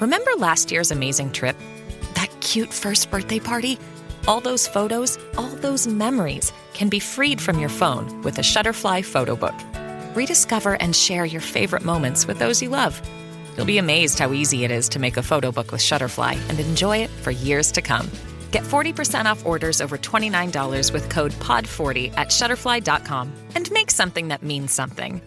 Remember last year's amazing trip? That cute first birthday party? All those photos, all those memories can be freed from your phone with a Shutterfly photo book. Rediscover and share your favorite moments with those you love. You'll be amazed how easy it is to make a photo book with Shutterfly and enjoy it for years to come. Get 40% off orders over $29 with code POD40 at Shutterfly.com and make something that means something.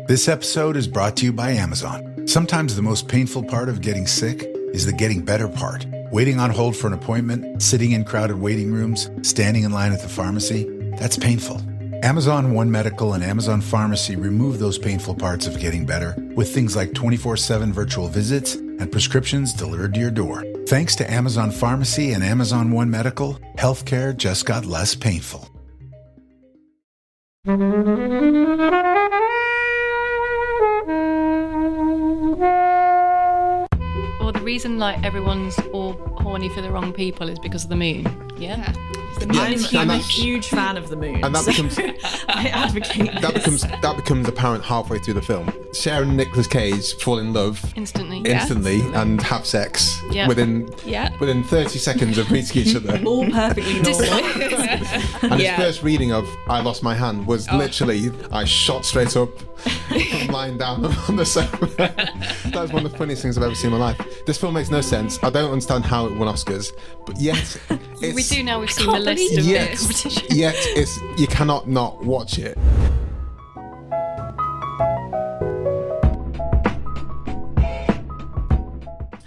This episode is brought to you by Amazon. Sometimes the most painful part of getting sick is the getting better part. Waiting on hold for an appointment, sitting in crowded waiting rooms, standing in line at the pharmacy, that's painful. Amazon One Medical and Amazon Pharmacy remove those painful parts of getting better with things like 24/7 virtual visits and prescriptions delivered to your door. Thanks to Amazon Pharmacy and Amazon One Medical, healthcare just got less painful. Well, the reason everyone's all horny for the wrong people is because of the moon. Yeah. I'm a huge fan of the moon. And that becomes I advocate this. that becomes apparent halfway through the film. Cher and Nic Cage fall in love Instantly. and have sex Yeah. within 30 seconons of meeting each other. All perfectly normal. And his first reading of I Lost My Hand was literally, I shot straight up from lying down on the sofa. That was one of the funniest things I've ever seen in my life. This film makes no sense. I don't understand how it won Oscars, but yet it's... We do now, we've seen the list of yet, competition. yet you cannot not watch it.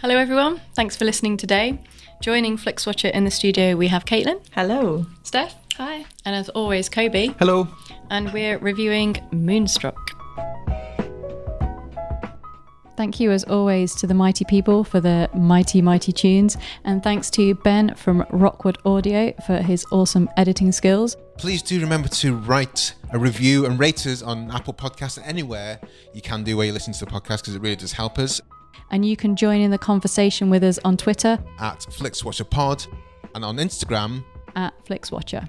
Hello everyone, thanks for listening today. Joining Flixwatcher in the studio we have Caitlin. Hello. Steph. Hi. And as always, Kobe. Hello. And we're reviewing Moonstruck. Thank you as always to the mighty people for the mighty, mighty tunes. And thanks to Ben from Rockwood Audio for his awesome editing skills. Please do remember to write a review and rate us on Apple Podcasts and anywhere you can do where you listen to the podcast, because it really does help us. And you can join in the conversation with us on Twitter At FlixWatcherPod and on Instagram at Flixwatcher.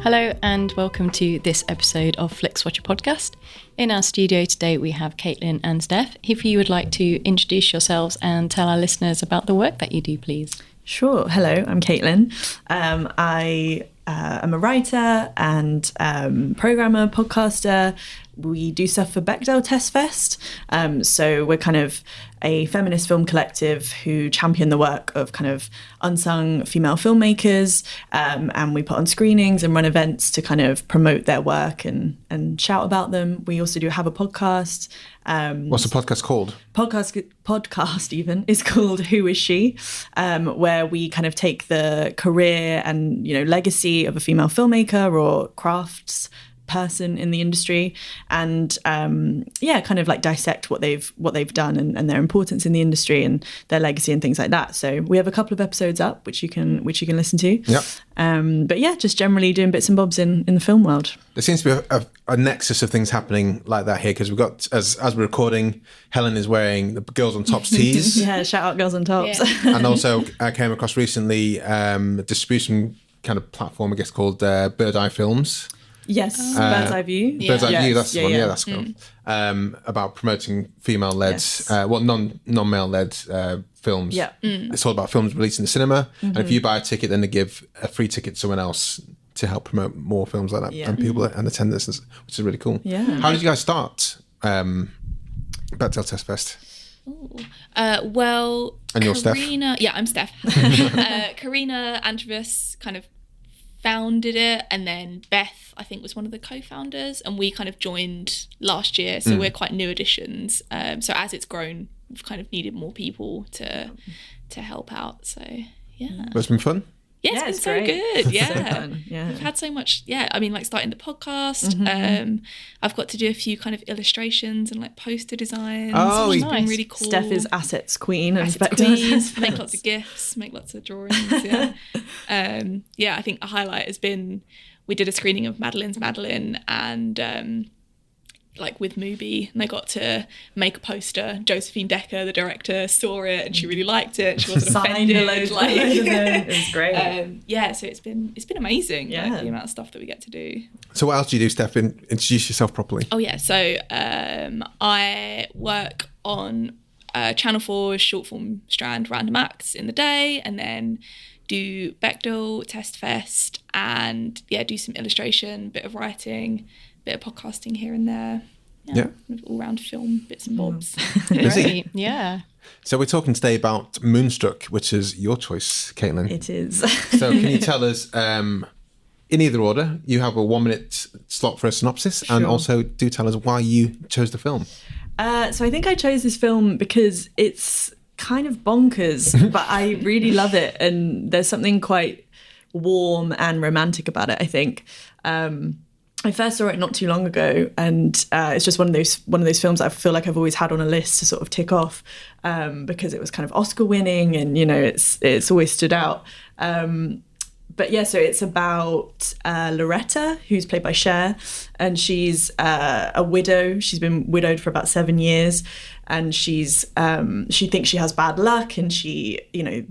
Hello and welcome to this episode of Flixwatcher podcast. In our studio today we have Caitlin and Steph. If you would like to introduce yourselves and tell our listeners about the work that you do, please. Sure. Hello, I'm Caitlin. I am a writer and programmer, podcaster. We do stuff for Bechdel Test Fest. So we're kind of a feminist film collective who champion the work of kind of unsung female filmmakers. And we put on screenings and run events to kind of promote their work and shout about them. We also do have a podcast. What's the podcast called? Podcast even is called Who Is She, where we kind of take the career and legacy of a female filmmaker or crafts person in the industry and kind of dissect what they've done and their importance in the industry and their legacy and things like that. So we have a couple of episodes up which you can listen to. Yep. But yeah, just generally doing bits and bobs in the film world. There seems to be a nexus of things happening like that here, because we've got, as we're recording, Helen is wearing the Girls on Tops tees. Yeah, shout out Girls on Tops. Yeah. And also I came across recently a distribution kind of platform, I guess, called Bird Eye Films. Yes, Bird's Eye View. Bird's Eye View, that's the one. Yeah. Yeah, that's cool. About promoting female-led, non-male-led films. Yeah. It's all about films released in the cinema. And if you buy a ticket, then they give a free ticket to someone else to help promote more films like that and people and attend this, which is really cool. Yeah. How did you guys start Bechdel Test Fest? Well, and you're Karina, Steph? Yeah, I'm Steph. Karina Antrobus kind of founded it, and then Beth, I think, was one of the co-founders, and we kind of joined last year, so we're quite new additions. So as it's grown, we've kind of needed more people to help out. So yeah, But it's been fun. Yeah, it's been so great. good. Yeah. So fun. Yeah. We've had so much. Yeah. I mean, starting the podcast. I've got to do a few kind of illustrations and poster designs. Oh, which has nice. been really cool. Steph is assets queen and Assets Bechdel queen, Test make Fest. lots of gifs, make lots of drawings. Yeah. I think a highlight has been we did a screening of Madeline's Madeline, and like with Mubi, and they got to make a poster. Josephine Decker, the director, saw it and she really liked it. She wasn't Signed offended. a load of them. It was great. So it's been amazing. Yeah. Like, the amount of stuff that we get to do. So what else do you do, Steph? Introduce yourself properly. Oh yeah, so I work on Channel 4's short form strand Random Acts in the day, and then do Bechdel, Test Fest, and do some illustration, bit of writing, bit of podcasting here and there. Kind of all round film bits and bobs. Great. Yeah. So we're talking today about Moonstruck, which is your choice, Caitlin. It is. So can you tell us, in either order, you have a 1 minute slot for a synopsis, and also do tell us why you chose the film. So I think I chose this film because it's kind of bonkers, but I really love it, and there's something quite warm and romantic about it, I think. I first saw it not too long ago, and it's just one of those films I feel like I've always had on a list to sort of tick off, because it was kind of Oscar winning, and it's always stood out. But yeah, so it's about Loretta, who's played by Cher, and she's a widow. She's been widowed for about 7 years, and she thinks she has bad luck, and she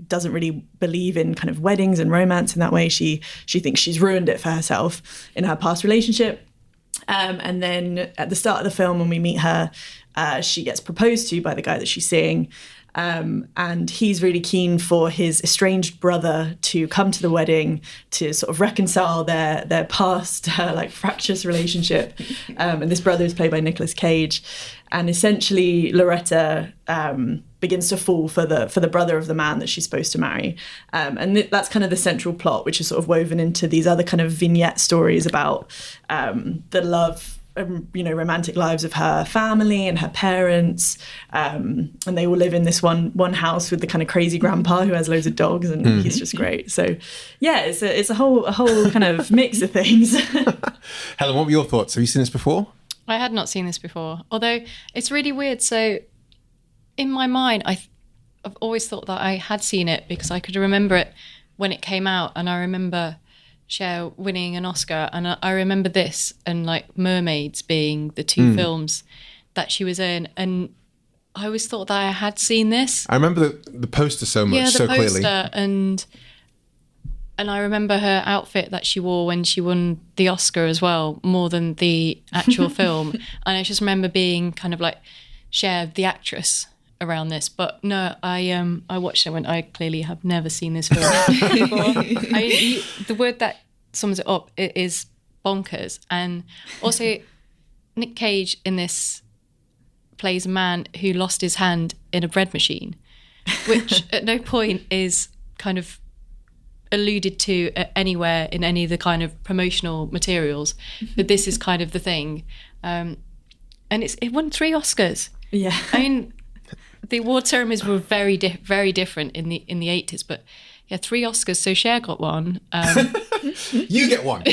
doesn't really believe in kind of weddings and romance in that way. She thinks she's ruined it for herself in her past relationship. And then at the start of the film, when we meet her, she gets proposed to by the guy that she's seeing. And he's really keen for his estranged brother to come to the wedding to sort of reconcile their past like fractious relationship. And this brother is played by Nic Cage. And essentially Loretta begins to fall for the brother of the man that she's supposed to marry. And that's kind of the central plot, which is sort of woven into these other kind of vignette stories about the love, romantic lives of her family and her parents, and they all live in this one house with the kind of crazy grandpa who has loads of dogs, and he's just great. So yeah, it's a whole kind of mix of things. Helen, what were your thoughts? Have you seen this before? I had not seen this before, although it's really weird. So in my mind, I've always thought that I had seen it because I could remember it when it came out, and I remember Cher winning an Oscar, and I remember this and like Mermaids being the two films that she was in, and I always thought that I had seen this. I remember the poster so much, so clearly. And I remember her outfit that she wore when she won the Oscar as well, more than the actual film. And I just remember being kind of like Cher, the actress, around this. But no, I watched it when I clearly have never seen this film before. The word that sums it up, it is bonkers. And also Nic Cage in this plays a man who lost his hand in a bread machine, which at no point is kind of alluded to anywhere in any of the kind of promotional materials, but this is kind of the thing. And it won 3 Oscars. Yeah. I mean, the award ceremonies were very different in the 80s, but yeah, 3 Oscars. So Cher got one. You get one.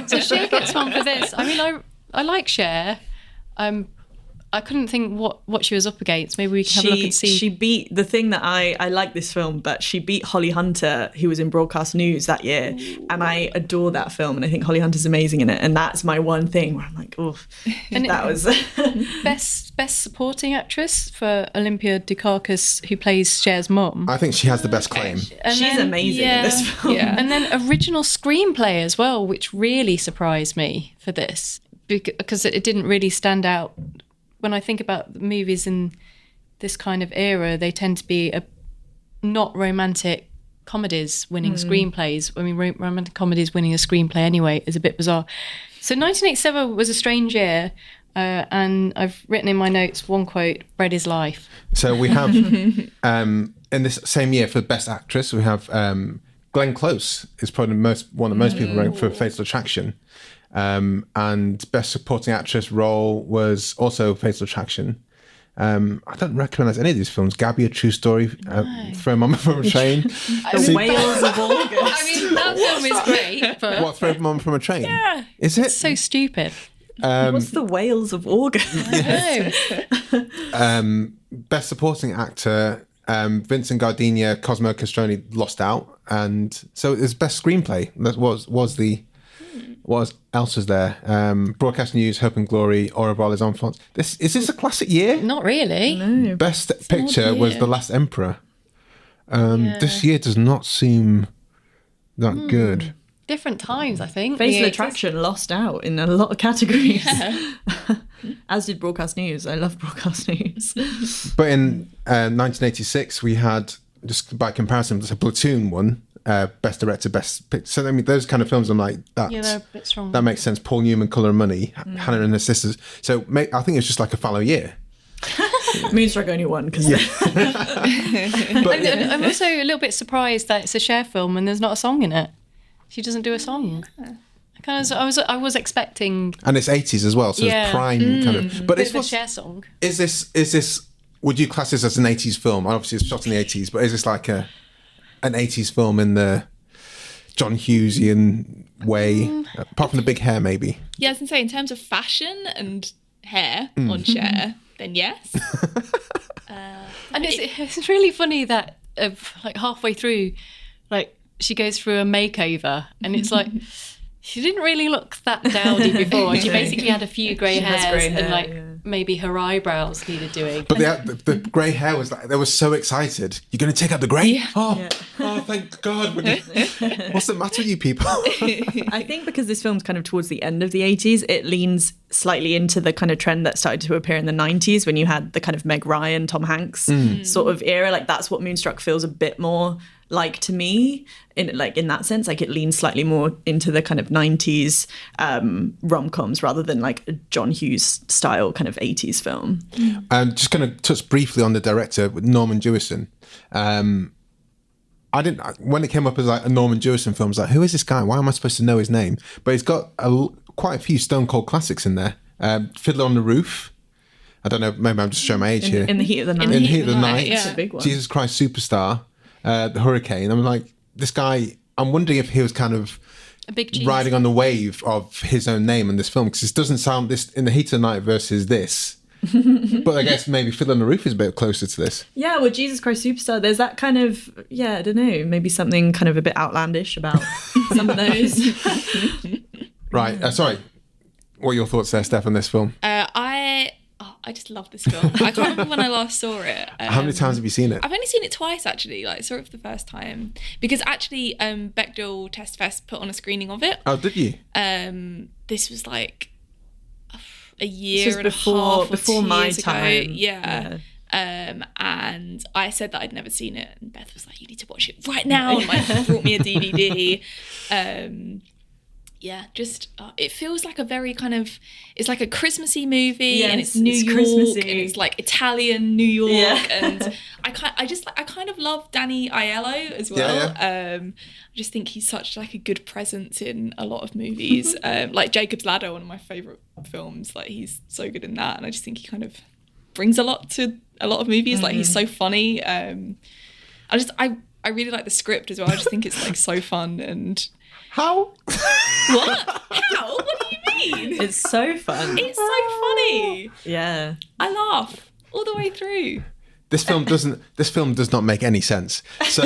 So Cher gets one for this. I mean, I like Cher. I couldn't think what she was up against. Maybe we can have a look and see. She beat the thing that I like this film, but she beat Holly Hunter, who was in Broadcast News that year. And I adore that film, and I think Holly Hunter's amazing in it. And that's my one thing where I'm like, oh, that was best supporting actress for Olympia Dukakis, who plays Cher's mum. I think she has the best claim. She's amazing in this film. Yeah. And then original screenplay as well, which really surprised me for this, because it didn't really stand out. When I think about movies in this kind of era, they tend to be not romantic comedies winning screenplays. I mean, romantic comedies winning a screenplay anyway is a bit bizarre. So 1987 was a strange year, and I've written in my notes one quote, "Bread is life." So we have, in this same year for Best Actress, we have Glenn Close is probably one that most people rank for Fatal Attraction. And Best Supporting Actress role was also Fatal Attraction. I don't recognise any of these films. Gabby, A True Story, Throw Mama from a Train. The Whales of August. I mean, that film is great, but What, Throw Mama from a Train? yeah, Is it? it's so stupid. What's the Whales of August? I know. Best Supporting Actor, Vincent Gardenia, Cosmo Castroni lost out, and so it was Best Screenplay. That was the What else was there? Broadcast News, Hope and Glory, Au revoir les enfants. Is this a classic year? Not really. No. Best picture was The Last Emperor. This year does not seem that good. Different times, I think. Fatal Attraction lost out in a lot of categories. As did Broadcast News. I love Broadcast News. But in 1986, we had, just by comparison, a Platoon won. Best director, best picture. So I mean, those kind of films, I'm like, they're a bit strong. That makes sense. Paul Newman, Colour and Money, Hannah and her sisters. So I think it's just like a fallow year. Moonstruck only won because. I'm also a little bit surprised that it's a Cher film and there's not a song in it. She doesn't do a song. I was expecting, and it's 80s as well, so it's prime kind of. But it's a Cher song. Is this? Would you class this as an 80s film? Obviously, it's shot in the 80s, but is this like an 80s film in the John Hughesian way, apart from the big hair, maybe? Yeah, I was going to say, in terms of fashion and hair on Cher, then yes. And it's really funny that like halfway through, like she goes through a makeover, and it's like she didn't really look that dowdy before. She basically had a few grey hairs and like maybe her eyebrows needed doing. But the grey hair was like, they were so excited. You're going to take out the grey? Yeah. Oh, thank God. What's the matter with you people? I think because this film's kind of towards the end of the 80s, it leans slightly into the kind of trend that started to appear in the 90s when you had the kind of Meg Ryan, Tom Hanks sort of era. Like that's what Moonstruck feels a bit more like to me, in that sense. Like it leans slightly more into the kind of 90s rom-coms rather than like a John Hughes style kind of 80s film. Just going to touch briefly on the director, Norman Jewison. I didn't, when it came up as like a Norman Jewison film, I was like, who is this guy? Why am I supposed to know his name? But he's got quite a few Stone Cold classics in there. Fiddler on the Roof. I don't know, maybe I'm just showing my age here. In the Heat of the Night. In the Heat of the Night, yeah. It's a big one. Jesus Christ Superstar. The Hurricane. I'm like, this guy, I'm wondering if he was kind of a big cheese. Riding on the wave of his own name in this film, because this doesn't sound this in the Heat of the Night versus this. But I guess maybe Fiddler on the Roof is a bit closer to this. Yeah, well, Jesus Christ Superstar, there's that kind of, I don't know, maybe something kind of a bit outlandish about some of those. Right, sorry. What are your thoughts there, Steph, on this film? I just love this film. I can't remember when I last saw it. How many times have you seen it? I've only seen it twice, actually. Like, I saw it for the first time because actually Bechdel Test Fest put on a screening of it. Oh, did you? This was like a year and before, a half or before 2 my years time. ago. Yeah. And I said that I'd never seen it, and Beth was like, "You need to watch it right now," and like brought me a DVD. Just it feels like a very kind of, it's like a Christmassy movie, and it's New York, Christmassy. and it's like Italian New York, and I kind of love Danny Aiello as well. I just think he's such like a good presence in a lot of movies. Like Jacob's Ladder, one of my favourite films. Like he's so good in that, and I just think he kind of brings a lot to a lot of movies. Like he's so funny. I really like the script as well. I just think it's like so fun and. How? What? How? What do you mean? It's so fun. It's so funny. Yeah. I laugh all the way through. This film does not make any sense. So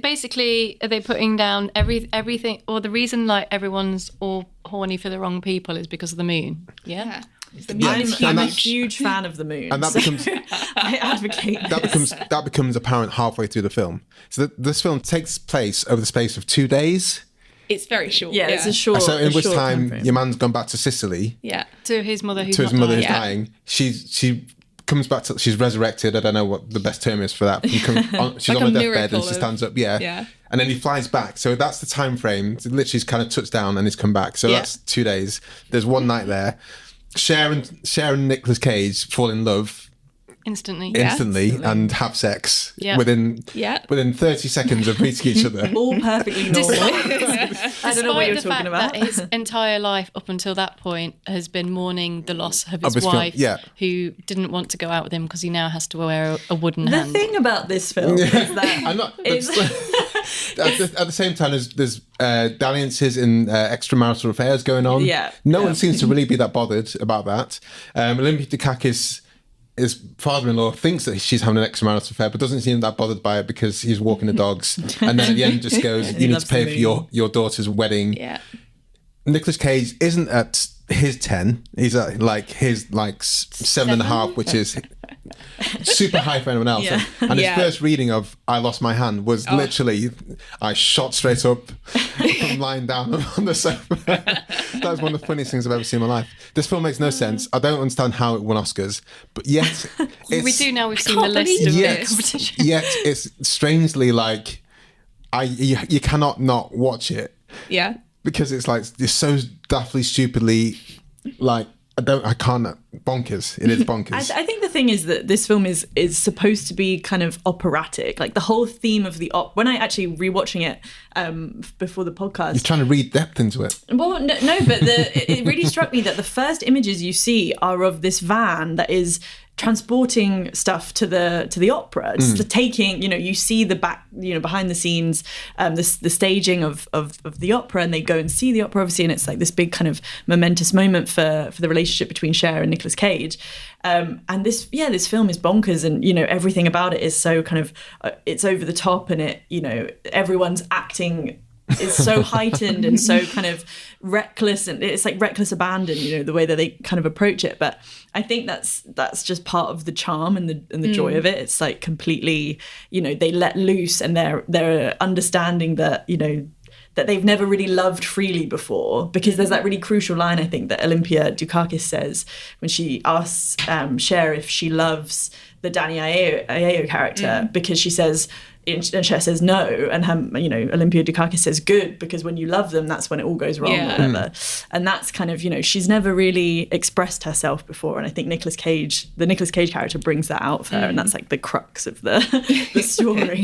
basically, are they putting down everything, or the reason like everyone's all horny for the wrong people is because of the moon? Yeah. I'm a huge fan of the moon, and that becomes I advocate that becomes apparent halfway through the film. So this film takes place over the space of 2 days. It's very short. Yeah, it's a short. So in which short time your man's gone back to Sicily. Yeah, to his mother who's dying. She comes back to. She's resurrected. I don't know what the best term is for that. She's like on her deathbed and she stands up. Yeah. And then he flies back. So that's the time frame. So literally, he's kind of touched down and he's come back. So that's 2 days. There's one night there. Cher and Nic Cage fall in love instantly and have sex within 30 seconds of meeting each other. All perfectly normal. I don't know what you're talking about. That his entire life up until that point has been mourning the loss of his wife, who didn't want to go out with him because he now has to wear a wooden hand. The thing about this film is that at the same time, there's dalliances in extramarital affairs going on. Yeah. No one seems to really be that bothered about that. Olympia Dukakis his father-in-law thinks that she's having an extramarital affair, but doesn't seem that bothered by it because he's walking the dogs. And then at the end just goes, you need to pay for your daughter's wedding. Yeah. Nicolas Cage isn't at his 10. He's at his 7.5, which is super high for anyone else. Yeah. And his first reading of I Lost My Hand was literally, I shot straight up from lying down on the sofa. That was one of the funniest things I've ever seen in my life. This film makes no sense. I don't understand how it won Oscars, but yet We do now. We've seen the list of the competition. Yet it's strangely like you cannot not watch it. Yeah. Because it's so daftly, stupidly, I can't, bonkers. It is bonkers. I think the thing is that this film is supposed to be kind of operatic. Like the whole theme of the when I actually rewatching it before the podcast, You're trying to read depth into it. Well, no, but it really struck me that the first images you see are of this van that is transporting stuff to the opera. It's taking, you see the back, behind the scenes, the staging of the opera, and they go and see the opera, obviously, and it's like this big kind of momentous moment for the relationship between Cher and Nicolas Cage. And this film is bonkers, and everything about it is so kind of it's over the top, and it everyone's acting is so heightened and so kind of reckless, and it's like reckless abandon, the way that they kind of approach it. But I think that's just part of the charm and the joy of it. It's like completely, they let loose, and they're understanding that, that they've never really loved freely before, because there's that really crucial line, I think, that Olympia Dukakis says when she asks Cher if she loves the Danny Aiello character, because she says, and Cher says no, and Olympia Dukakis says good, because when you love them, that's when it all goes wrong, or whatever. And that's kind of, she's never really expressed herself before, and I think the Nicolas Cage character brings that out for her, and that's like the crux of the story.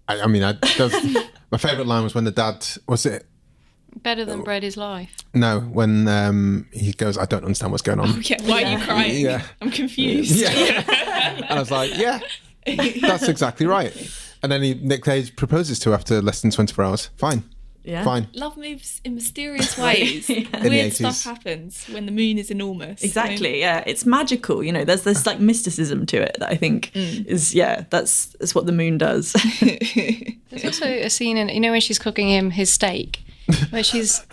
My favourite line was when the dad, was it Better than bread is life. No, when he goes, I don't understand what's going on. Oh, yeah. Why are you crying? Yeah. I'm confused. Yeah. And I was like, yeah, that's exactly right. And then Nic Cage proposes to her after less than 24 hours. Fine. Yeah. Fine. Love moves in mysterious ways. Yeah. Weird stuff happens when the moon is enormous. Exactly, yeah. It's magical, there's this like mysticism to it that I think is, that's what the moon does. There's also a scene in, when she's cooking him his steak, where is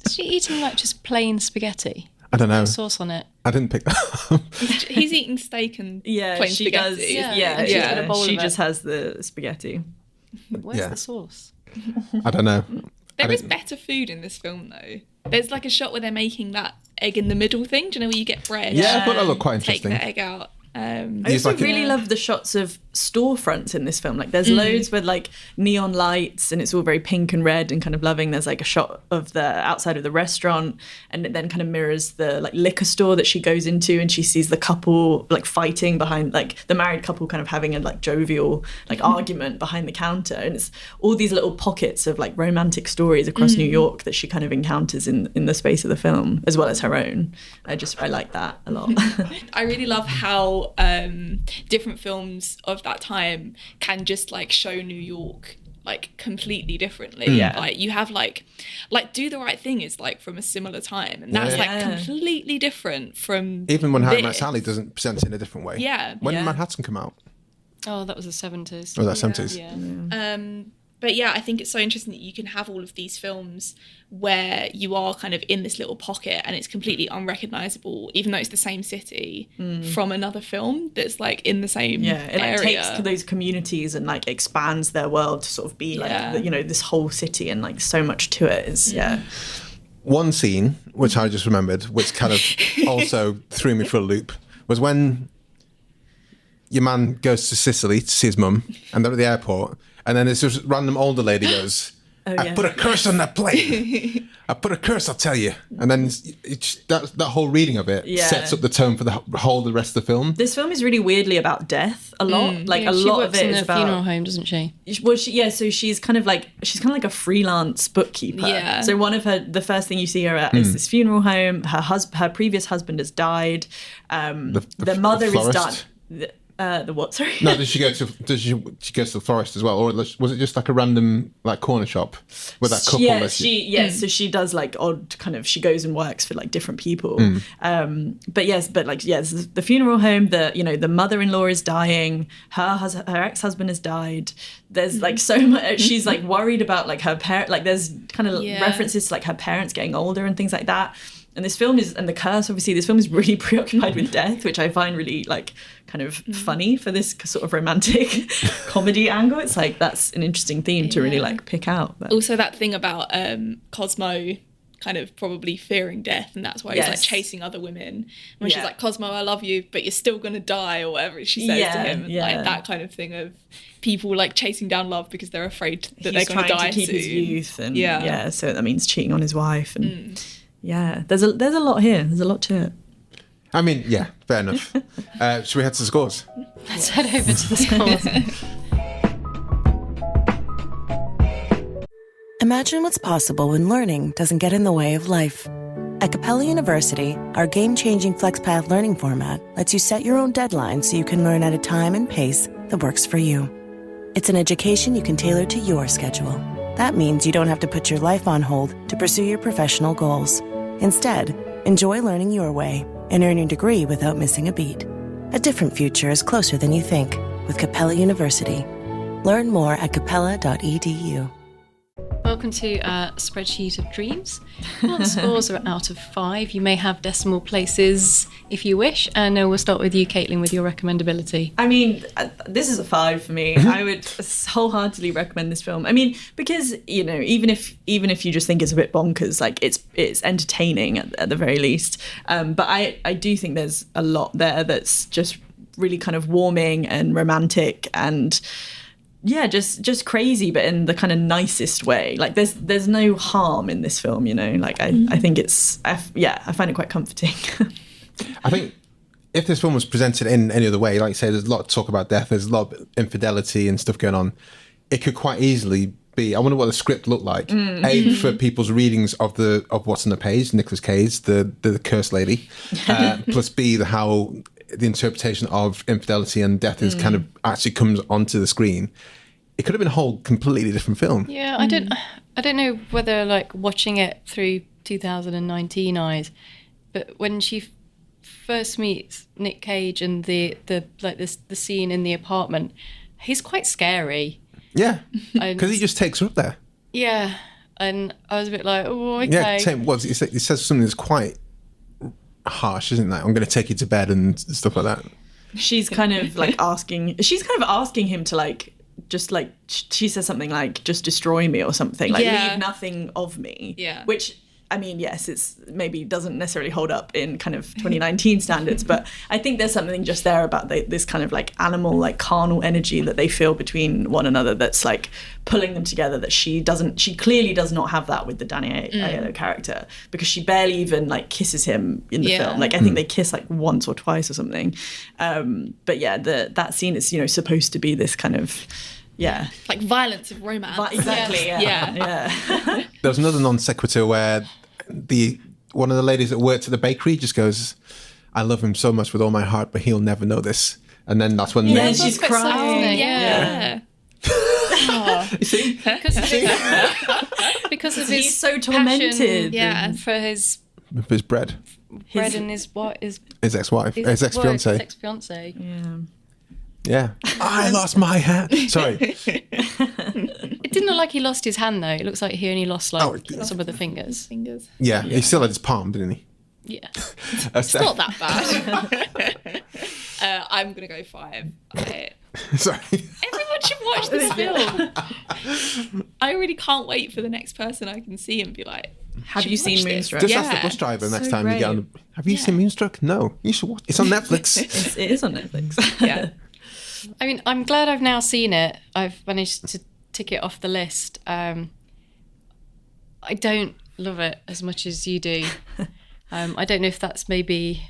she eating like just plain spaghetti? I don't know. No sauce on it. I didn't pick that up. He's eating steak and plain she spaghetti. does. Yeah. She's in a bowl she of just it. has the spaghetti. Where's the sauce? I don't know. There is better food in this film, though. There's like a shot where they're making that egg in the middle thing. Do you know where you get bread? Yeah, I thought that looked quite Take interesting. the egg out. I also really love the shots of storefronts in this film. Like there's loads with like neon lights, and it's all very pink and red and kind of loving. There's like a shot of the outside of the restaurant, and it then kind of mirrors the like liquor store that she goes into, and she sees the couple like fighting behind, like the married couple kind of having a like jovial like argument behind the counter. And it's all these little pockets of like romantic stories across New York that she kind of encounters in the space of the film, as well as her own. I like that a lot. I really love how different films of that time can just like show New York like completely differently. Like you have like Do the Right Thing is like from a similar time, and that's like completely different from even when Harry Met this. Sally doesn't present it in a different way. When did Manhattan come out? Oh, that was the 70s. Oh, that 70s. Yeah. But yeah, I think it's so interesting that you can have all of these films where you are kind of in this little pocket and it's completely unrecognisable, even though it's the same city, from another film that's like in the same it like area. takes to those communities and like expands their world to sort of be like this whole city, and like so much to it is One scene which I just remembered, which kind of also threw me for a loop, was when your man goes to Sicily to see his mum, and they're at the airport, and then this random older lady goes, I put a curse on that plane. I put a curse, I'll tell you. And then that whole reading of it sets up the tone for the rest of the film. This film is really weirdly about death a lot. Like a lot of it is about funeral home, doesn't she? Well, so she's kind of like a freelance bookkeeper. Yeah. So the first thing you see her at is this funeral home. Her previous husband has died. The mother is done. The what? Sorry. No, did she go to the forest as well, or was it just like a random like corner shop with that couple? So she does like odd kind of. She goes and works for like different people. The funeral home. The mother-in-law is dying. Her ex-husband has died. There's like so much. She's like worried about like her parent. Like there's kind of references to like her parents getting older and things like that. And this film is really preoccupied with death, which I find really like kind of funny for this sort of romantic comedy angle. It's like that's an interesting theme to really like pick out. But. Also that thing about Cosmo kind of probably fearing death, and that's why he's like chasing other women. When she's like, Cosmo, I love you, but you're still gonna die, or whatever she says to him. Like that kind of thing of people like chasing down love because they're afraid that they're gonna die to keep soon. His youth and so that means cheating on his wife and there's a lot here. There's a lot to it. I mean, yeah, fair enough. Should we head to the scores? Let's head over to the scores. Imagine what's possible when learning doesn't get in the way of life. At Capella University, our game-changing FlexPath learning format lets you set your own deadlines so you can learn at a time and pace that works for you. It's an education you can tailor to your schedule. That means you don't have to put your life on hold to pursue your professional goals. Instead, enjoy learning your way and earn your degree without missing a beat. A different future is closer than you think with Capella University. Learn more at capella.edu. Welcome to our spreadsheet of dreams. Well, the scores are out of 5. You may have decimal places if you wish. And we'll start with you, Caitlin, with your recommendability. I mean, this is a 5 for me. I would wholeheartedly recommend this film. I mean, because even if you just think it's a bit bonkers, like it's entertaining at the very least. But I do think there's a lot there that's just really kind of warming and romantic and. Yeah, just crazy, but in the kind of nicest way. Like there's no harm in this film, Like I think I find it quite comforting. I think if this film was presented in any other way, like you say, there's a lot of talk about death, there's a lot of infidelity and stuff going on. It could quite easily be. I wonder what the script looked like. A, for people's readings of what's on the page, Nicolas Cage, the cursed lady, plus B, how the interpretation of infidelity and death is kind of actually comes onto the screen. It could have been a whole completely different film. Yeah, I don't know whether like watching it through 2019 eyes, but when she first meets Nic Cage and the scene in the apartment, he's quite scary. Yeah, because he just takes her up there. Yeah, and I was a bit like, oh, okay. Yeah, he says something that's quite harsh, isn't that? I'm going to take you to bed and stuff like that. She's kind of asking him to like, just like, she says something like, just destroy me or something, like leave nothing of me. Yeah. Which, I mean, yes, it's maybe doesn't necessarily hold up in kind of 2019 standards, but I think there's something just there about this kind of like animal, like carnal energy that they feel between one another that's like pulling them together, that she clearly does not have that with the Danny Aiello character, because she barely even like kisses him in the film. Like I think they kiss like once or twice or something. But yeah, that scene is, supposed to be this kind of like violence of romance. Exactly. Yeah. There was another non sequitur where one of the ladies that worked at the bakery just goes, I love him so much with all my heart, but he'll never know this. And then that's when she's crying. Yeah. You see? Because of he's his so tormented. Passion, for his bread and his ex-wife, his ex-fiancée. His ex-fiancée. Yeah. Yeah. I lost my hand. Sorry. It didn't look like he lost his hand, though. It looks like he only lost some of the fingers. Yeah, he still had his palm, didn't he? Yeah. It's not that bad. I'm going to go 5. Sorry. Everyone should watch this film. I really can't wait for the next person I can see and be like, have you seen Moonstruck? Just ask the bus driver next time you get on. Have you seen Moonstruck? No. You should watch. It's on Netflix. It is on Netflix. Yeah. I mean, I'm glad I've now seen it. I've managed to tick it off the list. I don't love it as much as you do. I don't know if that's maybe...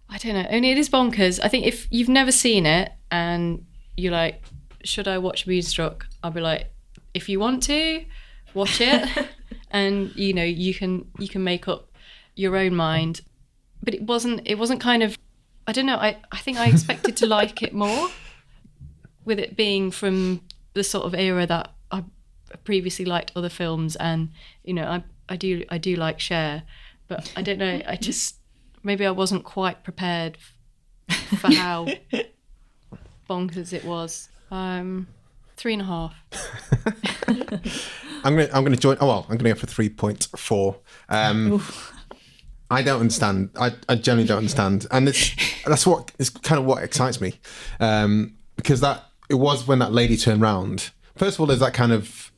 I don't know. Only it is bonkers. I think if you've never seen it and you're like, should I watch Moonstruck? I'll be like, if you want to, watch it. And, you can make up your own mind. But it wasn't kind of... I don't know. I think I expected to like it more, with it being from the sort of era that I previously liked other films, and you know, I do like Cher, but I don't know. I just maybe I wasn't quite prepared for how bonkers it was. 3.5. I'm gonna join. Oh well, I'm gonna go for 3.4. I don't understand. I generally don't understand, and that's kind of what excites me, because it was when that lady turned round. First of all, there's that kind of,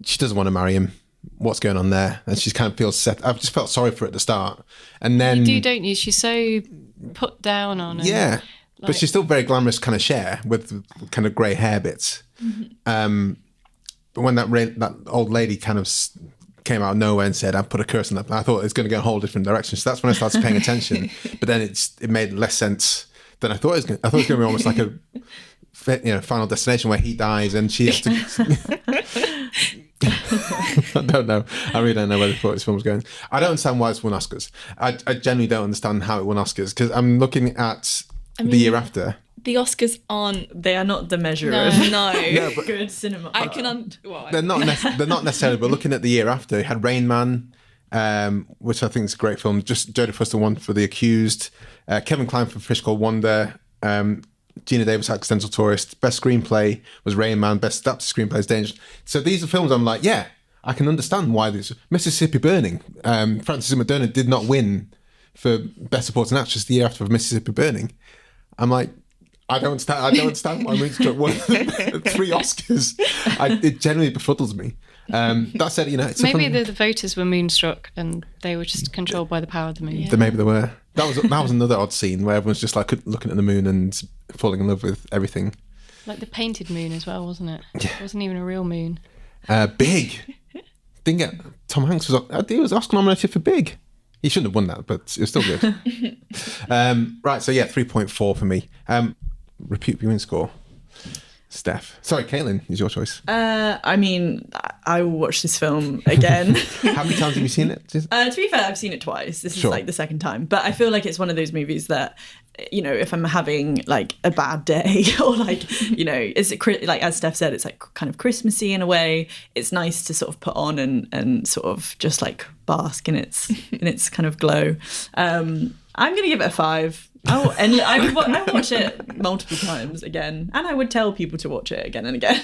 she doesn't want to marry him. What's going on there? And she kind of feels set. I've just felt sorry for her at the start, and then you do, don't you? She's so put down on. Yeah, but she's still very glamorous, kind of Cher with kind of grey hair bits. Mm-hmm. But when that old lady kind of came out of nowhere and said, "I've put a curse on that," I thought it was going to go a whole different direction. So that's when I started paying attention. But then it made less sense than I thought it was going to. I thought it was going to be almost like a Final Destination where he dies and she has to. I don't know. I really don't know where they thought this film was going. I don't understand why it's won Oscars. I genuinely don't understand how it won Oscars, because I'm looking at the year after. The Oscars aren't. They are not the measure of good cinema. I can. They're not necessarily. But looking at the year after, it had Rain Man, which I think is a great film. Just Jodie Foster won for The Accused. Kevin Kline for Fish Called Wanda. Gina Davis, Accidental Tourist. Best screenplay was Rain Man. Best adapted screenplay is Dangerous. So these are films I'm like, yeah, I can understand why this. Mississippi Burning. Frances McDormand did not win for Best Supporting Actress the year after for Mississippi Burning. I'm like, I don't understand why Moonstruck won 3 Oscars. It genuinely befuddles me. That said, you know, it's maybe the voters were moonstruck and they were just controlled by the power of the moon. Yeah. Maybe they were. That was another odd scene where everyone's just like looking at the moon and falling in love with everything. Like the painted moon as well, wasn't it? Yeah. It wasn't even a real moon. Big. Didn't get Tom Hanks was Oscar nominated for Big. He shouldn't have won that, but it was still good. Right, so yeah, 3.4 for me. Repeat viewing score. Steph. Sorry, Caitlin, is your choice. I mean, I will watch this film again. How many times have you seen it? To be fair, I've seen it twice. This is like the second time. But I feel like it's one of those movies that, you know, if I'm having like a bad day or like, you know, like as Steph said, it's like kind of Christmassy in a way. It's nice to sort of put on and sort of just like bask in its kind of glow. I'm going to give it a 5. I would watch it multiple times again, and I would tell people to watch it again and again.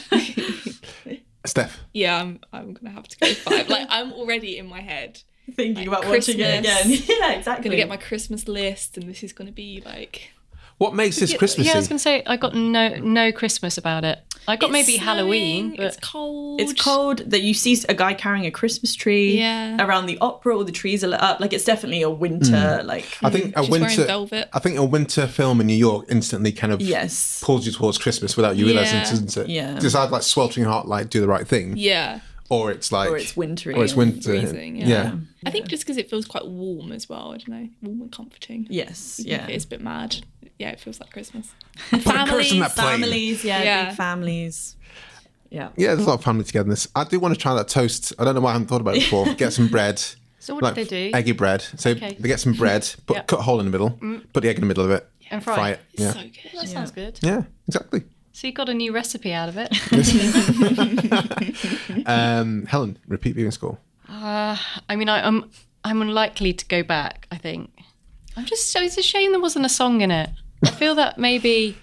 Steph? Yeah, I'm gonna have to go 5. Like, I'm already in my head thinking about watching it again. Yeah, exactly. I'm gonna get my Christmas list, and this is gonna be like. What makes this Christmassy? Yeah, I was gonna say I got no Christmas about it. I got maybe snowing, Halloween, but it's cold. It's cold. That you see a guy carrying a Christmas tree around the opera. All the trees are lit up. Like, it's definitely a winter. Like, I think a winter film in New York instantly kind of pulls you towards Christmas without you realizing it, doesn't it? Yeah. It's either like sweltering hot, like Do the Right Thing. Yeah. Or it's like. Or it's wintry. Or it's winter. Freezing, yeah. I think just because it feels quite warm as well. I don't know, warm and comforting. Yes. Even if it is a bit mad. Yeah, it feels like Christmas. Families, big Yeah. families. Yeah. Yeah, there's a lot of family togetherness. I do want to try that toast. I don't know why I haven't thought about it before. Get some bread. So what did they do? Eggy bread. So they get some bread, cut a hole in the middle, put the egg in the middle of it, and fry it. Yeah. So good. That sounds good. Yeah, exactly. So you got a new recipe out of it. Helen, repeat viewing score. I mean, I'm unlikely to go back, I think. It's a shame there wasn't a song in it. I feel that maybe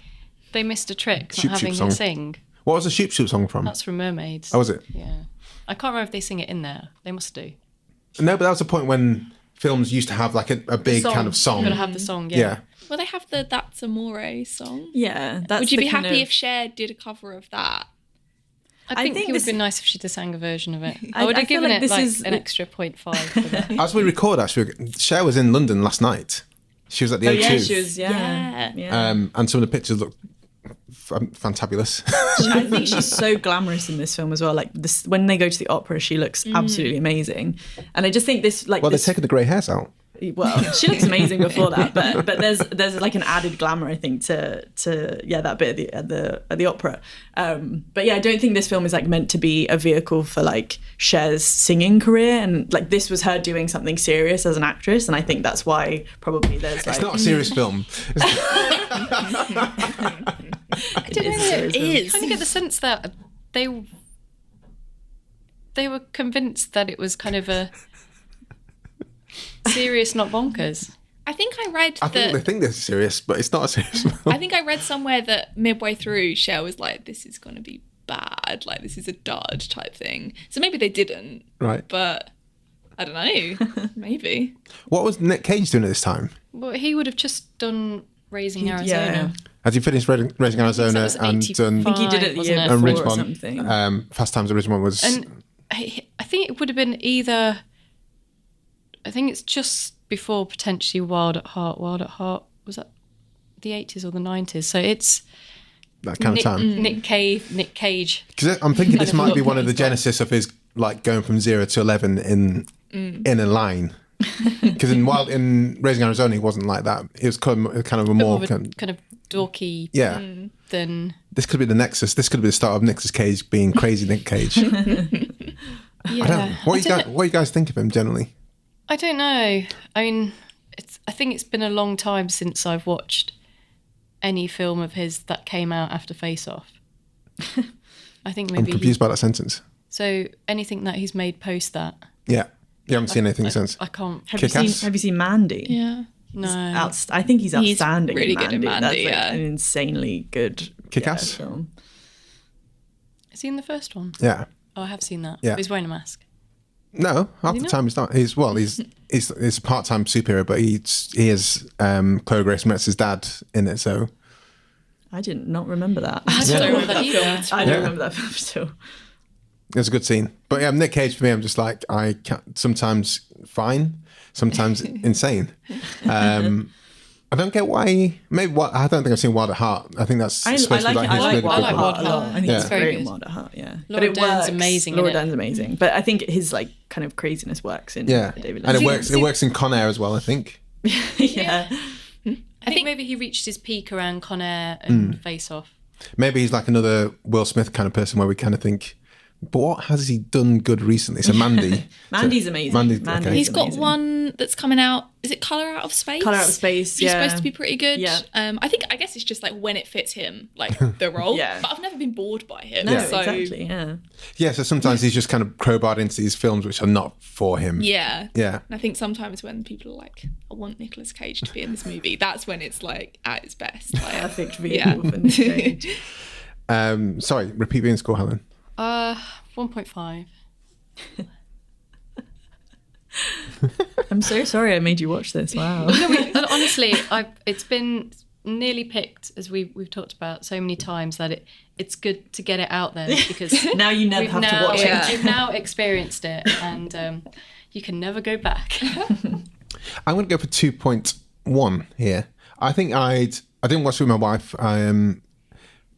they missed a trick not having him sing. What was the Shoop Shoop song from? That's from Mermaids. Oh, was it? Yeah. I can't remember if they sing it in there. They must do. No, but that was the point when films used to have like a big kind of song. You've got to have the song, yeah. Well, they have the That's Amore song. Yeah. Would you be happy if Cher did a cover of that? I think it would be nice if she'd have sang a version of it. I would have given it an extra 0.5 for that. As we record, actually, Cher was in London last night. She was at the O2. Yeah, she was, yeah. And some of the pictures look fantabulous. I think she's so glamorous in this film as well. Like, when they go to the opera, she looks absolutely amazing. And I just think this, like... Well, they're taking the grey hairs out. Well, she looks amazing before that, but there's like an added glamour, I think, to that bit at the opera. But yeah, I don't think this film is like meant to be a vehicle for like Cher's singing career, and like this was her doing something serious as an actress, and I think that's why probably there's like... It's not a serious film. I don't know. It is. I kind of get the sense that they were convinced that it was kind of a serious, not bonkers. I think I read I think they think this is serious, but it's not a serious film. I think I read somewhere that midway through, Cher was like, "This is going to be bad. Like, this is a dud type thing." So maybe they didn't. Right. But I don't know. Maybe. What was Nic Cage doing at this time? Well, he would have just done Raising Arizona. Yeah. Has he finished Raising Arizona and done... I think he did it the year and before or Ridgemont, something. Fast Times at Ridgemont was... And I think it would have been either... I think it's just before potentially Wild at Heart. Wild at Heart, was that the 80s or the 90s? So it's... that kind of time. Nic Cage. Because I'm thinking this might be one of the genesis of his like going from 0 to 11 in a line. Because in Raising Arizona, he wasn't like that. It was kind of a more kind of dorky than... This could be the nexus. This could be the start of Nicolas Cage being crazy Nic Cage. Yeah. What do you guys think of him generally? I don't know. I mean, I think it's been a long time since I've watched any film of his that came out after Face Off. I think maybe I'm confused by that sentence. So anything that he's made post that. Yeah. You haven't seen anything since? I can't. Have you seen Mandy? Yeah. No. I think he's outstanding. He's really in Mandy. good in Mandy. That's like an insanely good Kick-Ass? film. Has he in the first one? Yeah. Oh, I have seen that. Yeah. He's wearing a mask. No, half the time he's not. He's a part-time superhero, but he is Chloe Grace Moretz's dad in it. So I did not remember that. I don't remember that either. I don't remember that film still. It's a good scene. But yeah, Nic Cage for me, I'm just like, I can't, sometimes fine, sometimes insane. I don't get why. I don't think I've seen Wild at Heart. I think that's I supposed to be like his really Wild big at one. Heart a lot. I think Yeah. it's Very great good. in Wild at Heart, yeah. Laura but it Dern's works. amazing in Laura it. Dern's amazing. But I think his like kind of craziness works in David And Lynch. it works in Con Air as well, I think. Yeah. I think maybe he reached his peak around Con Air and Face Off. Maybe he's like another Will Smith kind of person where we kind of think, but what has he done good recently? So Mandy. Mandy's amazing. Mandy's Mandy's okay. He's got amazing. one that's coming out. Is it Colour Out of Space? Colour Out of Space, He's yeah. supposed to be pretty good. Yeah. I guess it's just like when it fits him, like the role. Yeah. But I've never been bored by him. No, So exactly, yeah. Yeah, so sometimes he's just kind of crowbarred into these films which are not for him. yeah. Yeah. And I think sometimes when people are like, I want Nicolas Cage to be in this movie, that's when it's like at its best. Like, Perfect vehicle for Nic Cage. Sorry, repeat being score, Helen. 1.5. I'm so sorry I made you watch this. Wow. Honestly, it's been nearly picked, as we've talked about so many times, that it's good to get it out there because Now you never have to watch it. You've now experienced it, and you can never go back. I'm going to go for 2.1 here. I think I didn't watch it with my wife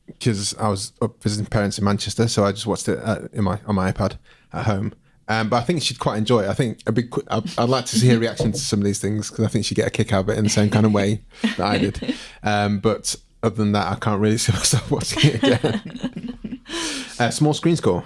because I was up visiting parents in Manchester, so I just watched it on my iPad at home. But I think she'd quite enjoy it. I think I'd like to see her reaction to some of these things because I think she'd get a kick out of it in the same kind of way that I did. But other than that, I can't really see myself watching it again. Small screen score.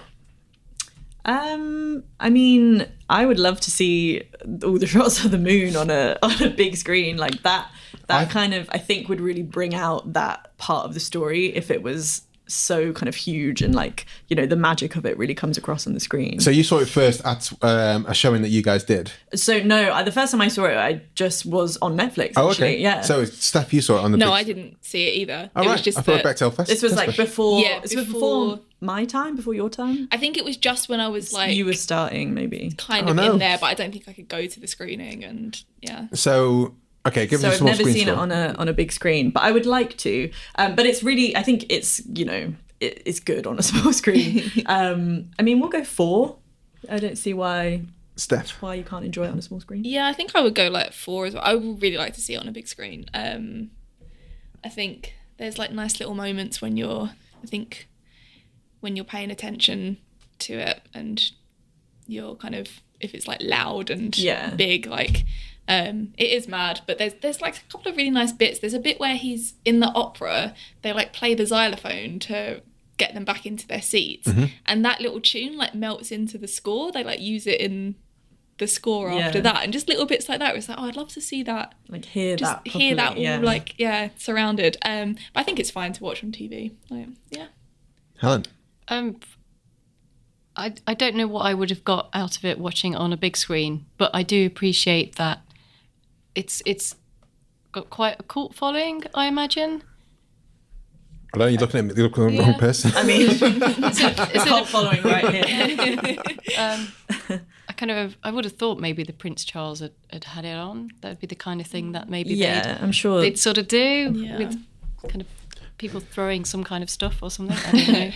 I mean, I would love to see all the shots of the moon on a big screen like that. That kind of, I think, would really bring out that part of the story if it was so kind of huge and like, you know, the magic of it really comes across on the screen. So you saw it first at a showing that you guys did? So no, the first time I saw it, I just was on Netflix. Actually. Oh, okay. Yeah. So Steph, you saw it on the No, big... I didn't see it either. Oh, It right. was just I thought that Bechdel Fest. This was like before. Yeah, This was before my time, before your time. I think it was just when I was like You were starting, maybe. kind of in there, but I don't think I could go to the screening. And yeah. So... Okay, give So us a I've small never screen seen score. it on a big screen, but I would like to. But it's really, I think it's, you know, it's good on a small screen. I mean, we'll go 4. I don't see why Steph. you can't enjoy it on a small screen. Yeah, I think I would go like 4 as well. I would really like to see it on a big screen. I think there's like nice little moments when you're paying attention to it and you're kind of if it's like loud and Yeah. big, like it is mad. But there's like a couple of really nice bits. There's a bit where he's in the opera, they like play the xylophone to get them back into their seats, and that little tune like melts into the score. They like use it in the score after that, and just little bits like that. It's like, oh, I'd love to see that, like hear just that hear that all properly, like surrounded. But I think it's fine to watch on TV. Like, yeah. Helen? I don't know what I would have got out of it watching it on a big screen, but I do appreciate that it's got quite a cult following, I imagine. I know you're looking at me, you're looking at the wrong person. I mean, it's a cult following right here. I would have thought maybe the Prince Charles had had it on. That would be the kind of thing that maybe I'm sure they'd sort of do with kind of people throwing some kind of stuff or something. I don't know.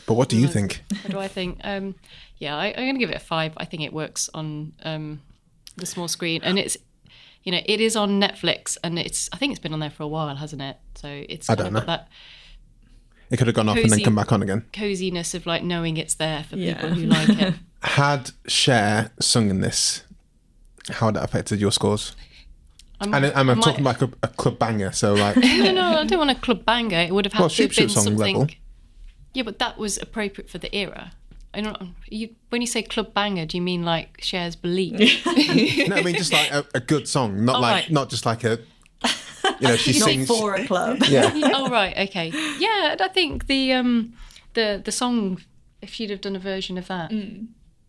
But what do you think? What do I think? I'm going to give it a 5. I think it works on the small screen, and it's, it is on Netflix, and I think it's been on there for a while, hasn't it? So it's I kind don't of know. got that It could have gone off and then come back on again. Coziness of like knowing it's there for people who like it. Had Cher sung in this, how would that affected your scores? I'm talking like a club banger, so like... No, I don't want a club banger. It would have had to have been song something... level. Yeah, but that was appropriate for the era. I don't. When you say club banger, do you mean like Cher's Believe? No, I mean just like a good song, not just like a... she not sings... for a club. Yeah. Oh, right, okay. Yeah, I think the song, if she'd have done a version of that,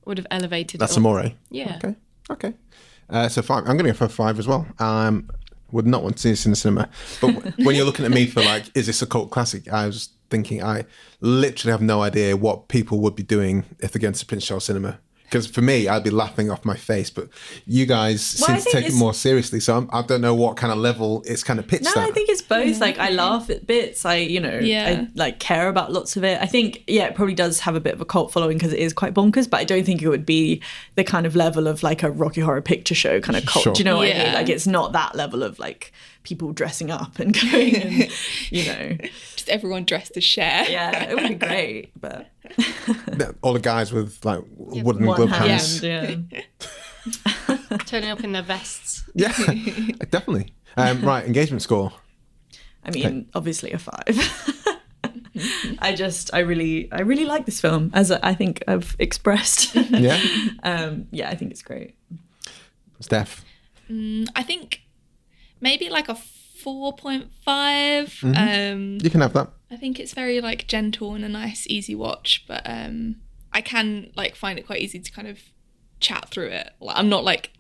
would have elevated That's it. Amore? Yeah. Okay. So 5. I'm going to go for 5 as well. Would not want to see this in the cinema. But when you're looking at me for like, is this a cult classic? I was thinking I literally have no idea what people would be doing if they're going to Prince Charles Cinema. Because for me, I'd be laughing off my face, but you guys seem to take it more seriously. So I don't know what kind of level it's kind of pitched at. I think it's both. Like, I laugh at bits. I like care about lots of it. I think, it probably does have a bit of a cult following because it is quite bonkers, but I don't think it would be the kind of level of like a Rocky Horror Picture Show kind of cult. Sure. Do you know what I mean? Like, it's not that level of like people dressing up and going and, Just everyone dressed as Cher. Yeah, it would be great, but... All the guys with like wooden one glove hand, hands. yeah. Turning up in their vests. Yeah, definitely. Right, engagement score. I mean, obviously a 5. I really like this film, as I think I've expressed. Yeah? I think it's great. Steph? I think maybe like a 4.5. You can have that. I think it's very like gentle and a nice easy watch, but I can like find it quite easy to kind of chat through it. Like, I'm not like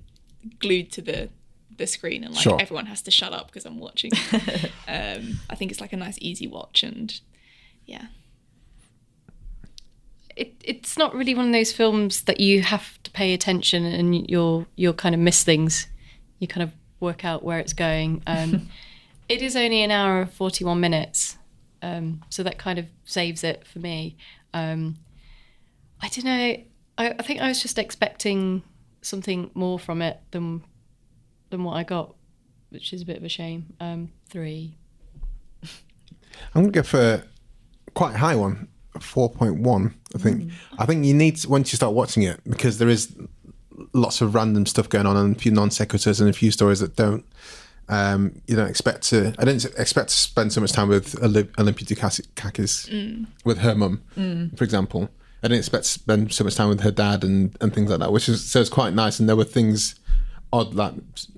glued to the screen and like everyone has to shut up because I'm watching. I think it's like a nice easy watch, and it's not really one of those films that you have to pay attention and you'll kind of miss things. You kind of work out where it's going. It is only an hour and 41 minutes. So that kind of saves it for me. I don't know. I think I was just expecting something more from it than what I got, which is a bit of a shame. 3. I'm going to go for quite a high one, a 4.1, I think. I think you need, once you start watching it, because there is lots of random stuff going on and a few non sequiturs and a few stories that you don't expect to. I didn't expect to spend so much time with Olympia Dukakis, with her mum, for example. I didn't expect to spend so much time with her dad and things like that, which is so it's quite nice. And there were things odd, like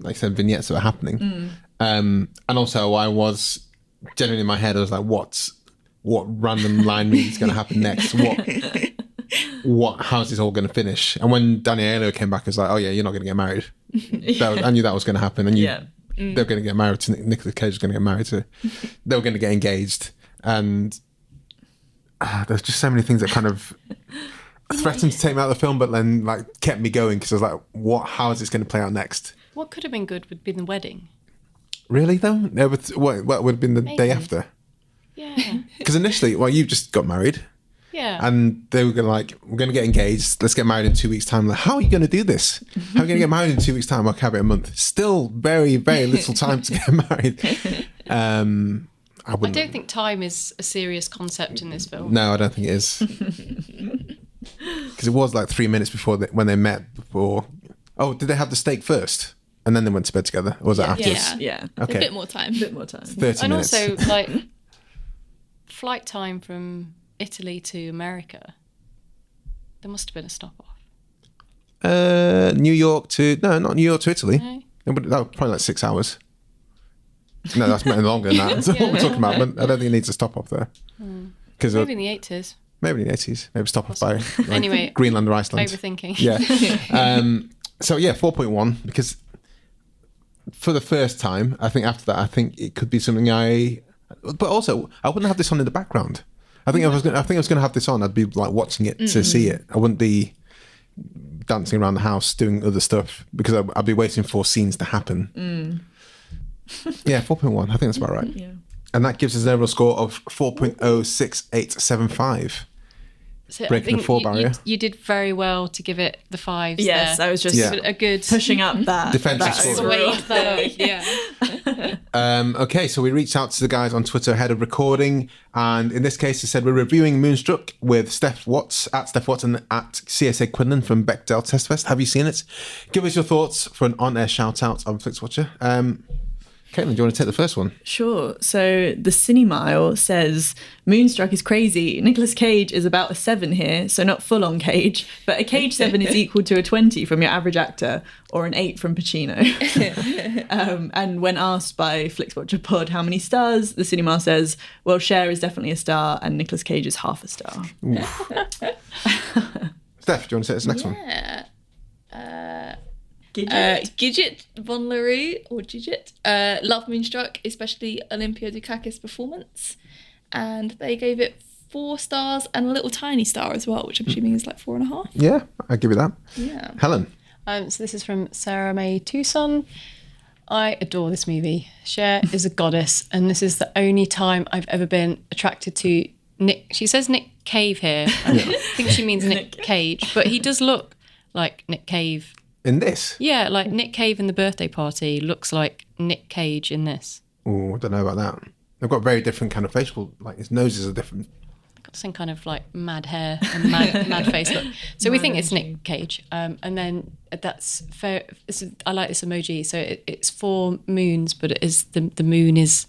I said, vignettes that were happening. And also, I was generally in my head, I was like, what random line read is going to happen next? How's this all going to finish? And when Aiello came back, I was like, oh yeah, you're not going to get married. I knew that was going to happen. And they were going to get married to Nic Cage was going to get married to. They were going to get engaged, and there's just so many things that kind of threatened to take me out of the film, but then like kept me going because I was like, how is this going to play out next? What could have been good would be the wedding. Really though? What would have been the day after? Yeah. Because initially, you just got married. Yeah. And they were going to we're going to get engaged. Let's get married in 2 weeks' time. Like, how are you going to do this? How are you going to get married in 2 weeks' time? I'll have it a month. Still very, very little time to get married. I don't think time is a serious concept in this film. No, I don't think it is. because it was like 3 minutes before when they met. Before, oh, did they have the steak first and then they went to bed together? Or was that after? Yeah. Okay. A bit more time. 30 And minutes. also, like, flight time from Italy to America, there must have been a stop-off. New York to not New York to Italy. No. That was probably like 6 hours. No, that's longer than that. That's what we're talking about. But I don't think it needs a stop off there. Because Maybe in the 80s. maybe in the 80s, maybe stop off by like, Anyway, Greenland or Iceland. Overthinking. Yeah. So yeah, 4.1 because for the first time, I think after that, I think it could be something but also I wouldn't have this on in the background. I think I was going to have this on. I'd be like watching it to see it. I wouldn't be dancing around the house doing other stuff because I'd be waiting for scenes to happen. Yeah, 4.1. I think that's about right. Yeah. And that gives us an overall score of 4.06875. So Breaking the 4 barrier. You did very well to give it the 5s. Yes, there. I was just a good pushing up that Defensive score. swayed that. Yeah. Okay, so we reached out to the guys on Twitter ahead of recording, and in this case, they said we're reviewing Moonstruck with Steph Watts at Steph Watts and at CSA Quinlan from Bechdel Test Fest. Have you seen it? Give us your thoughts for an on-air shout-out on Flixwatcher. Caitlin, do you want to take the first one? Sure. So the Cinemile says Moonstruck is crazy. Nicolas Cage is about a 7 here, so not full on Cage, but a Cage 7 is equal to a 20 from your average actor or an 8 from Pacino. And when asked by Flixwatcher Pod how many stars, the Cinemile says, well, Cher is definitely a star and Nicolas Cage is half a star. Steph, do you want to take this next one? Gidget Von LaRue or Gidget love Moonstruck, especially Olympia Dukakis' performance, and they gave it 4 stars and a little tiny star as well, which I'm assuming is like 4.5. Yeah, I'll give you that. Yeah. Helen. So this is from Sarah May Tucson. I adore this movie. Cher is a goddess, and this is the only time I've ever been attracted to Nick. She says Nick Cave here. I think she means Nick Cage, but he does look like Nick Cave. In this? Yeah, like Nick Cave in The Birthday Party looks like Nick Cage in this. Oh, I don't know about that. They've got very different kind of facial, like his noses are different. Got the same kind of like mad hair and mad face look. So we think it's Nick Cage. And then that's fair. I like this emoji. So it's 4 moons, but it is the moon is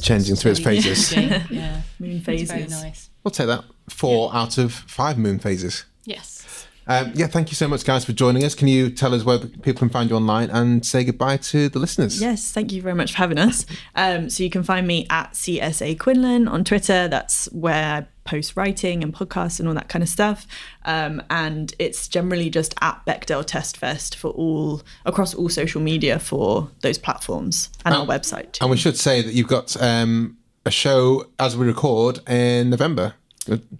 Changing through its phases. Yeah. Moon It's phases. very nice. We'll take that. 4 out of 5 moon phases. Yes. Yeah, thank you so much, guys, for joining us. Can you tell us where people can find you online and say goodbye to the listeners? Yes, thank you very much for having us. So you can find me at CSA Quinlan on Twitter. That's where I post writing and podcasts and all that kind of stuff. And it's generally just at Bechdel Test Fest for across all social media for those platforms and our website too. And we should say that you've got a show as we record in November.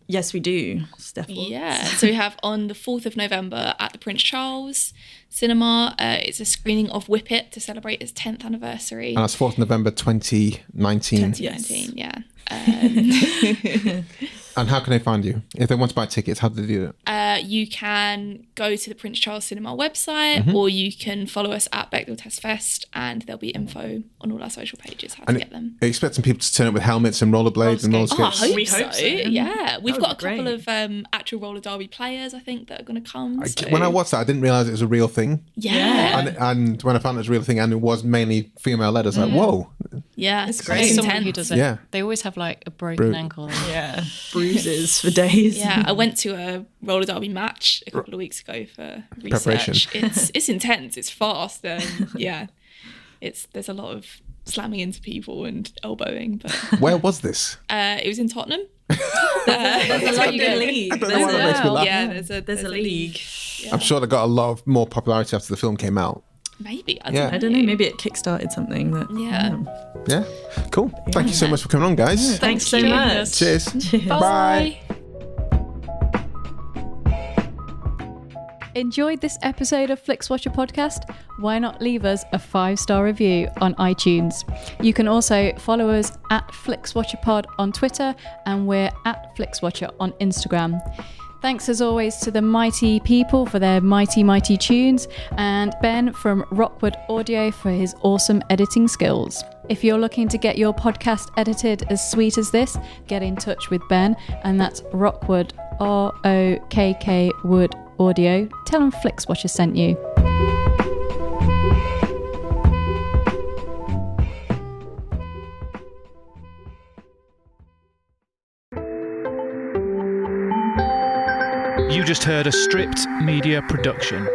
Yes, we do. Steph Watts. Yeah, so we have on the 4th of November at the Prince Charles Cinema. It's a screening of Whip It to celebrate its 10th anniversary. And that's 4th November 2019. 2019, yeah. And how can they find you? If they want to buy tickets, how do they do that? You can go to the Prince Charles Cinema website, or you can follow us at Bechdel Test Fest, and there'll be info on all our social pages how to get them. Are you expecting people to turn up with helmets and rollerblades and roller Oh, I skates? hope We so. hope so. Yeah, we've got a couple great. of actual roller derby players, I think, that are going to come. So. When I watched that, I didn't realise it was a real thing. Yeah. And when I found it was a real thing and it was mainly female-led, I was like, whoa. Yeah, it's great. It's Someone who intense. does it. Yeah. They always have like a broken ankle. Yeah, bruises for days. Yeah, I went to a roller derby match a couple of weeks ago for Preparation. research. It's intense. It's fast. Yeah, there's a lot of slamming into people and elbowing. But Where was this? it was in Tottenham. There's like a league. I don't know why that makes me laugh. Yeah, there's a league. I'm sure they got a lot of more popularity after the film came out. Maybe. I Yeah. don't I don't know, maybe it kickstarted something that. Yeah. Yeah? Cool. Thank you so much for coming on, guys. Thanks so much. Cheers. Bye. Enjoyed this episode of Flixwatcher podcast? Why not leave us a 5-star review on iTunes? You can also follow us at FlixWatcherPod on Twitter, and we're at FlixWatcher on Instagram. Thanks as always to the mighty people for their mighty tunes, and Ben from Rockwood Audio for his awesome editing skills. If you're looking to get your podcast edited as sweet as this, get in touch with Ben, and that's Rockwood ROKK Wood Audio. Tell them Flixwatcher sent you. You just heard a Stripped Media production.